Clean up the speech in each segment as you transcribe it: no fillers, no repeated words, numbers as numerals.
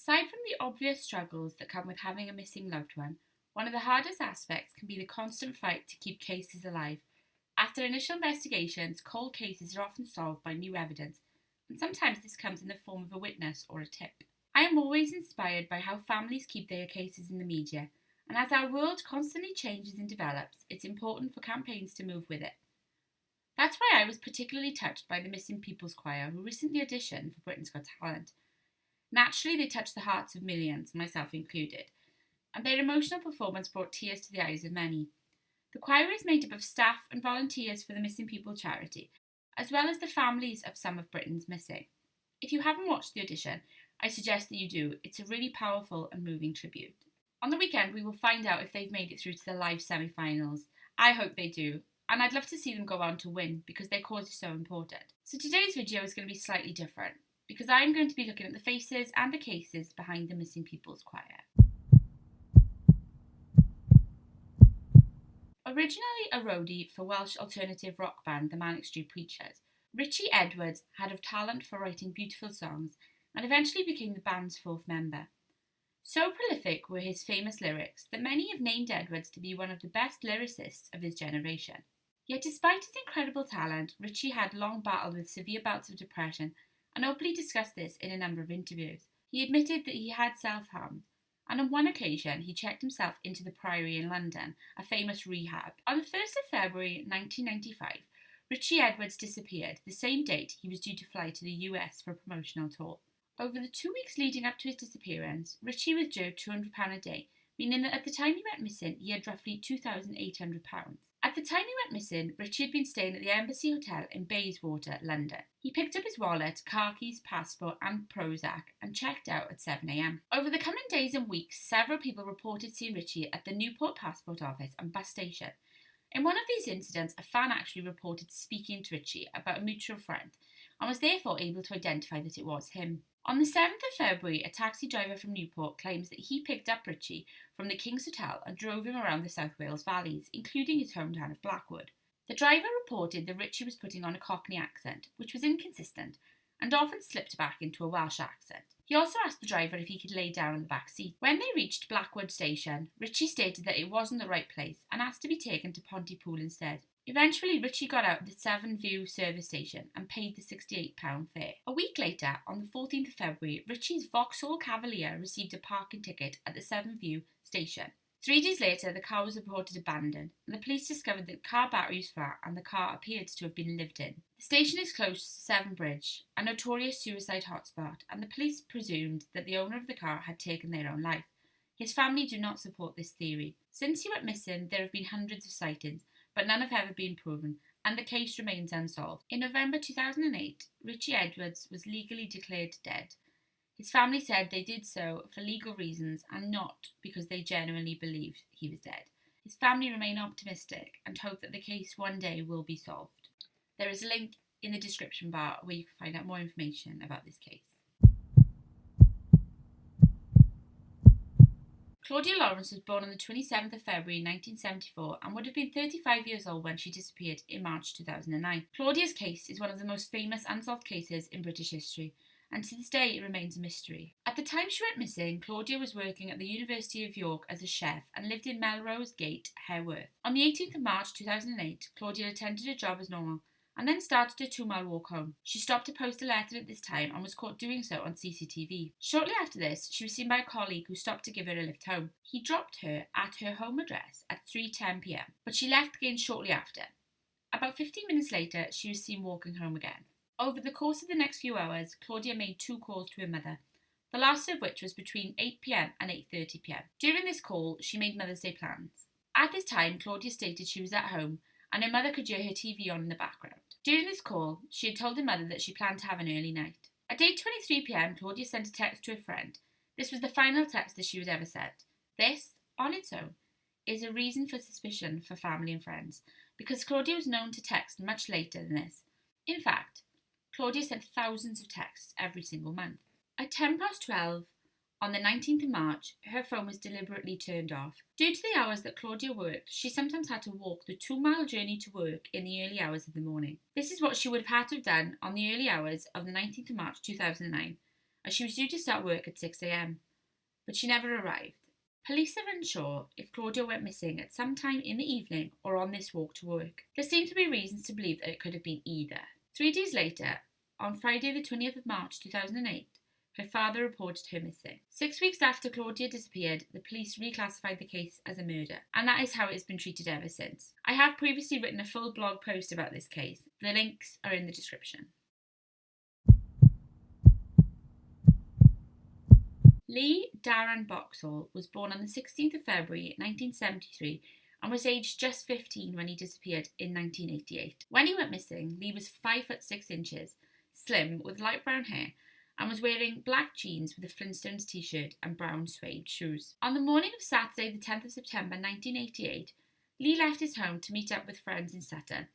Aside from the obvious struggles that come with having a missing loved one of the hardest aspects can be the constant fight to keep cases alive. After initial investigations, cold cases are often solved by new evidence, and sometimes this comes in the form of a witness or a tip. I am always inspired by how families keep their cases in the media, and as our world constantly changes and develops, it's important for campaigns to move with it. That's why I was particularly touched by the Missing People's Choir, who recently auditioned for Britain's Got Talent. Naturally, they touched the hearts of millions, myself included, and their emotional performance brought tears to the eyes of many. The choir is made up of staff and volunteers for the Missing People charity, as well as the families of some of Britain's missing. If you haven't watched the audition, I suggest that you do. It's a really powerful and moving tribute. On the weekend, we will find out if they've made it through to the live semi-finals. I hope they do, and I'd love to see them go on to win because their cause is so important. So today's video is going to be slightly different because I'm going to be looking at the faces and the cases behind the Missing People's Choir. Originally a roadie for Welsh alternative rock band the Manic Street Preachers, Richie Edwards had a talent for writing beautiful songs and eventually became the band's fourth member. So prolific were his famous lyrics that many have named Edwards to be one of the best lyricists of his generation. Yet despite his incredible talent, Richie had long battled with severe bouts of depression and openly discussed this in a number of interviews. He admitted that he had self-harmed, and on one occasion he checked himself into the Priory in London, a famous rehab. On the 1st of February 1995, Richie Edwards disappeared, the same date he was due to fly to the US for a promotional tour. Over the 2 weeks leading up to his disappearance, Richie withdrew £200 a day, meaning that at the time he went missing, he had roughly £2,800. At the time he went missing, Richie had been staying at the Embassy Hotel in Bayswater, London. He picked up his wallet, car keys, passport and Prozac and checked out at 7 a.m. Over the coming days and weeks, several people reported seeing Richie at the Newport Passport Office and bus station. In one of these incidents, a fan actually reported speaking to Richie about a mutual friend and was therefore able to identify that it was him. On the 7th of February, a taxi driver from Newport claims that he picked up Richie from the King's Hotel and drove him around the South Wales valleys, including his hometown of Blackwood. The driver reported that Richie was putting on a Cockney accent, which was inconsistent, and often slipped back into a Welsh accent. He also asked the driver if he could lay down in the back seat. When they reached Blackwood station, Richie stated that it wasn't the right place and asked to be taken to Pontypool instead. Eventually, Richie got out at the Seven View service station and paid the £68 fare. A week later, on the 14th of February, Richie's Vauxhall Cavalier received a parking ticket at the Seven View station. 3 days later, the car was reported abandoned, and the police discovered that the car battery was flat and the car appeared to have been lived in. The station is close to Severn Bridge, a notorious suicide hotspot, and the police presumed that the owner of the car had taken their own life. His family do not support this theory. Since he went missing, there have been hundreds of sightings, but none have ever been proven, and the case remains unsolved. In November 2008, Richie Edwards was legally declared dead. His family said they did so for legal reasons and not because they genuinely believed he was dead. His family remain optimistic and hope that the case one day will be solved. There is a link in the description bar where you can find out more information about this case. Claudia Lawrence was born on the 27th of February 1974 and would have been 35 years old when she disappeared in March 2009. Claudia's case is one of the most famous unsolved cases in British history, and to this day it remains a mystery. At the time she went missing, Claudia was working at the University of York as a chef and lived in Melrose Gate, Hareworth. On the 18th of March 2008, Claudia attended her job as normal and then started a 2-mile walk home. She stopped to post a letter at this time and was caught doing so on CCTV. Shortly after this, she was seen by a colleague who stopped to give her a lift home. He dropped her at her home address at 3:10 p.m, but she left again shortly after. About 15 minutes later, she was seen walking home again. Over the course of the next few hours, Claudia made 2 calls to her mother, the last of which was between 8 p.m. and 8:30 p.m. During this call, she made Mother's Day plans. At this time, Claudia stated she was at home and her mother could hear her TV on in the background. During this call, she had told her mother that she planned to have an early night. At 8:23 p.m, Claudia sent a text to her friend. This was the final text that she would ever send. This, on its own, is a reason for suspicion for family and friends, because Claudia was known to text much later than this. In fact, Claudia sent thousands of texts every single month. At 12:10 on the 19th of March, her phone was deliberately turned off. Due to the hours that Claudia worked, she sometimes had to walk the 2-mile journey to work in the early hours of the morning. This is what she would have had to have done on the early hours of the 19th of March 2009, as she was due to start work at 6 a.m, but she never arrived. Police are unsure if Claudia went missing at some time in the evening or on this walk to work. There seem to be reasons to believe that it could have been either. 3 days later, on Friday the 20th of March 2008, her father reported her missing. 6 weeks after Claudia disappeared, the police reclassified the case as a murder, and that is how it has been treated ever since. I have previously written a full blog post about this case. The links are in the description. Lee Darren Boxhall was born on the 16th of February 1973 and was aged just 15 when he disappeared in 1988. When he went missing, Lee was 5 foot 6 inches, slim with light brown hair, and was wearing black jeans with a Flintstones t-shirt and brown suede shoes. On the morning of Saturday the 10th of September 1988, Lee left his home to meet up with friends in Sutton.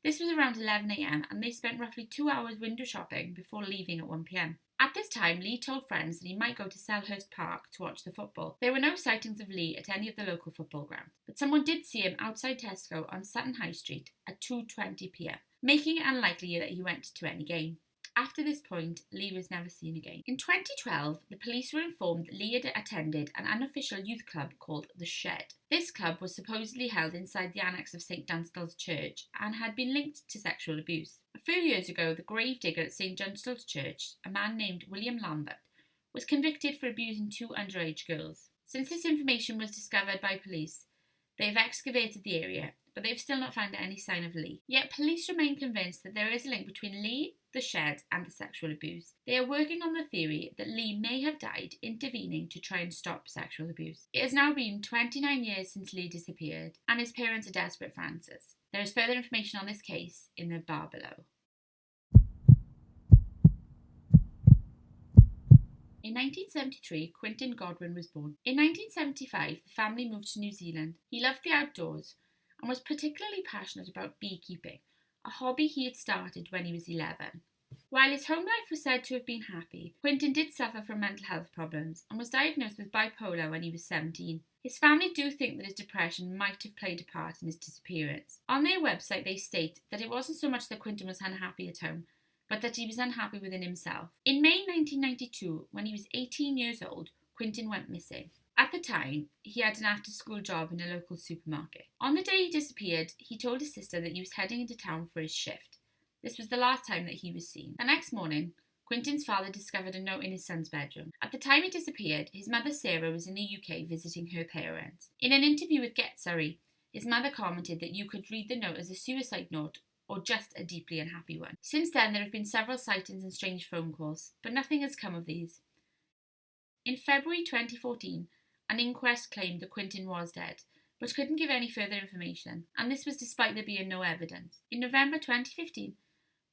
This was around 11 a.m, and they spent roughly 2 hours window shopping before leaving at 1 p.m. At this time, Lee told friends that he might go to Selhurst Park to watch the football. There were no sightings of Lee at any of the local football grounds, but someone did see him outside Tesco on Sutton High Street at 2:20 p.m, making it unlikely that he went to any game. After this point, Lee was never seen again. In 2012, the police were informed that Lee had attended an unofficial youth club called The Shed. This club was supposedly held inside the annex of St Dunstan's Church and had been linked to sexual abuse. A few years ago, the gravedigger at St Dunstan's Church, a man named William Lambert, was convicted for abusing 2 underage girls. Since this information was discovered by police, they have excavated the area, but they have still not found any sign of Lee. Yet police remain convinced that there is a link between Lee, the shed, and the sexual abuse. They are working on the theory that Lee may have died intervening to try and stop sexual abuse. It has now been 29 years since Lee disappeared, and his parents are desperate for answers. There is further information on this case in the bar below. In 1973, Quintin Godwin was born. In 1975, the family moved to New Zealand. He loved the outdoors and was particularly passionate about beekeeping, a hobby he had started when he was 11. While his home life was said to have been happy, Quintin did suffer from mental health problems and was diagnosed with bipolar when he was 17. His family do think that his depression might have played a part in his disappearance. On their website, they state that it wasn't so much that Quintin was unhappy at home, but that he was unhappy within himself. In May 1992, when he was 18 years old, Quintin went missing. At the time, he had an after-school job in a local supermarket. On the day he disappeared, he told his sister that he was heading into town for his shift. This was the last time that he was seen. The next morning, Quintin's father discovered a note in his son's bedroom. At the time he disappeared, his mother Sarah was in the UK visiting her parents. In an interview with Get Surrey, his mother commented that you could read the note as a suicide note or just a deeply unhappy one. Since then, there have been several sightings and strange phone calls, but nothing has come of these. In February 2014, an inquest claimed that Quintin was dead, but couldn't give any further information, and this was despite there being no evidence. In November 2015,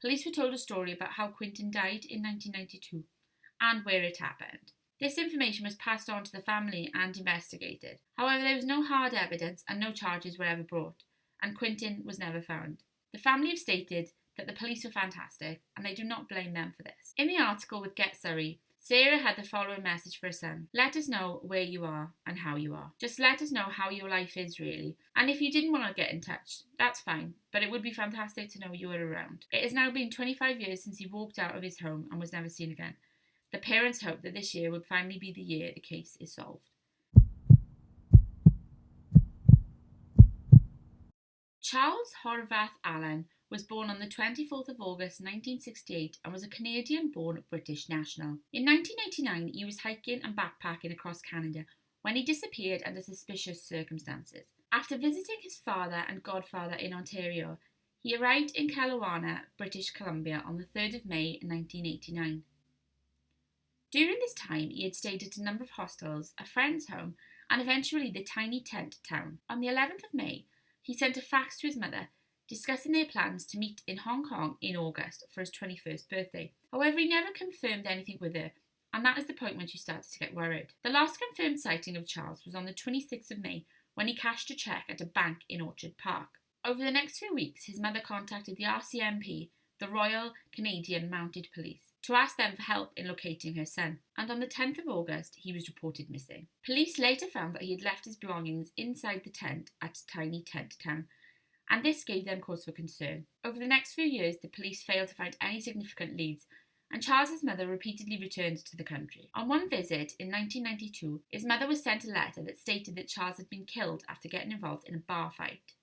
police were told a story about how Quintin died in 1992 and where it happened. This information was passed on to the family and investigated. However, there was no hard evidence and no charges were ever brought, and Quintin was never found. The family have stated that the police were fantastic and they do not blame them for this. In the article with Get Surrey, Sarah had the following message for her son. Let us know where you are and how you are. Just let us know how your life is really. And if you didn't want to get in touch, that's fine. But it would be fantastic to know you were around. It has now been 25 years since he walked out of his home and was never seen again. The parents hope that this year would finally be the year the case is solved. Charles Horvath Allen was born on the 24th of August 1968 and was a Canadian-born British national. In 1989, he was hiking and backpacking across Canada when he disappeared under suspicious circumstances. After visiting his father and godfather in Ontario, he arrived in Kelowna, British Columbia on the 3rd of May 1989. During this time, he had stayed at a number of hostels, a friend's home, and eventually the tiny tent town. On the 11th of May, he sent a fax to his mother discussing their plans to meet in Hong Kong in August for his 21st birthday. However, he never confirmed anything with her, and that is the point when she started to get worried. The last confirmed sighting of Charles was on the 26th of May when he cashed a cheque at a bank in Orchard Park. Over the next few weeks, his mother contacted the RCMP, the Royal Canadian Mounted Police, to ask them for help in locating her son, and on the 10th of August, he was reported missing. Police later found that he had left his belongings inside the tent at a tiny tent town, and this gave them cause for concern. Over the next few years, the police failed to find any significant leads, and Charles's mother repeatedly returned to the country. On one visit in 1992, his mother was sent a letter that stated that Charles had been killed after getting involved in a bar fight.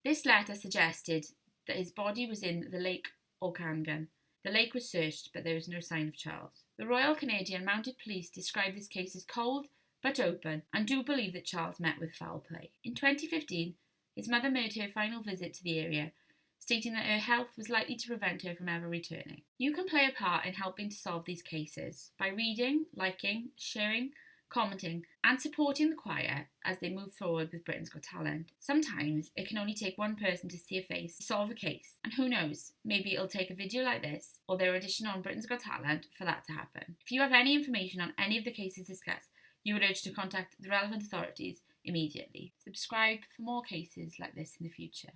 This letter suggested that his body was in the Lake Okanagan. The lake was searched, but there was no sign of Charles. The Royal Canadian Mounted Police described this case as cold but open, and do believe that Charles met with foul play. In 2015, his mother made her final visit to the area, stating that her health was likely to prevent her from ever returning. You can play a part in helping to solve these cases by reading, liking, sharing, commenting, and supporting the choir as they move forward with Britain's Got Talent. Sometimes it can only take one person to see a face to solve a case, and who knows, maybe it'll take a video like this or their audition on Britain's Got Talent for that to happen. If you have any information on any of the cases discussed, you would urge to contact the relevant authorities immediately. Subscribe for more cases like this in the future.